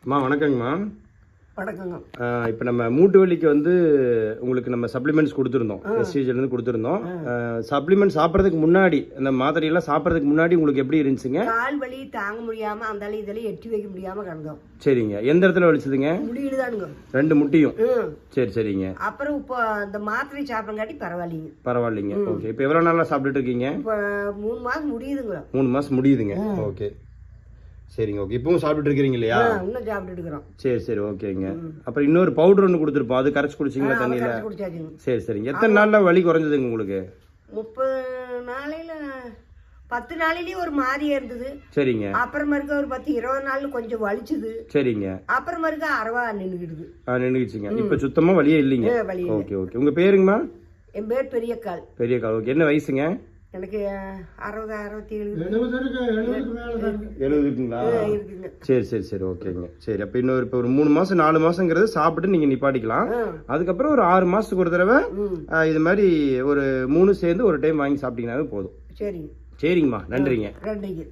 அம்மா வணக்கங்கம்மா. வணக்கங்க. இப்போ நம்ம மூட்டு வலிக்கு வந்து உங்களுக்கு நம்ம சப்ளிமெண்ட்ஸ் கொடுத்துருந்தோம், எஸ்டிஜிலேருந்து கொடுத்துருந்தோம். சப்ளிமெண்ட் சாப்பிட்றதுக்கு முன்னாடி, அந்த மாத்திரையெல்லாம் சாப்பிட்றதுக்கு முன்னாடி உங்களுக்கு எப்படி இருந்துச்சுங்க? கால் வலி தாங்க முடியாம அந்த இதெல்லாம் எட்டி வைக்க முடியாம கிடந்தோம். சரிங்க. எந்த இடத்துல வலிச்சதுங்க? முடியலதானுங்க. 2 முட்டியும். சரி சரிங்க. அப்புறம் இப்போ இந்த மாத்திரை சாப்பிடங்காட்டி பரவாயில்லைங்க. பரவாயில்லைங்க. ஓகே. இப்போ எவ்வளோ நாளாக சாப்பிட்டுட்டு இருக்கீங்க? இப்போ 3 மாசம் முடியுதுங்க. 3 மாதம் முடியுதுங்க. ஓகே சரிங்க. ஓகே. இப்பவும் சாப்பிட்டு இருக்கீங்க இல்லையா? இன்னும் சாப்பிட்டுட்டு இருக்கிறோம். சரி சரி ஓகேங்க. அப்புறம் இன்னொரு பவுடர் ஒன்று கொடுத்துருப்போம், அது கரைச்சி குடிச்சிங்களா தண்ணியில்? குடிச்சாச்சுங்க. சரி சரிங்க. எத்தனை நாளில் வலி குறைஞ்சதுங்க உங்களுக்கு? 30 நாளையில 10 நாளிலேயே ஒரு மாதிரியா இருந்தது. சரிங்க. அப்புறம் மறுக்க ஒரு 10-20 நாள் கொஞ்சம் வலிச்சுது. சரிங்க. அப்புறம் மறுக்க அரவா நின்றுக்கிடுது. நின்றுச்சுங்க. இப்போ சுத்தமா வலியே இல்லைங்க. Okay okay. உங்க பேருங்கம்மா? என் பேர் பெரியக்கால். பெரியக்கால். ஓகே. என்ன வயசுங்க? எனக்கு 60-67 இருக்குங்களா? இருக்குங்க. சரி சரி சரி ஓகேங்க. சரி, அப்போ இன்னொரு இப்போ ஒரு 3 மாசம் 4 மாசங்கிறது சாப்பிட்டு நீங்க நிப்பாட்டிக்கலாம். அதுக்கப்புறம் ஒரு 6 மாசத்துக்கு ஒரு தடவை இது மாதிரி ஒரு 3 சேர்ந்து ஒரு டைம் வாங்கி சாப்பிட்டீங்கன்னாவே போதும். சரிங்க. சரிங்கம்மா. நன்றிங்க. நன்றிங்க.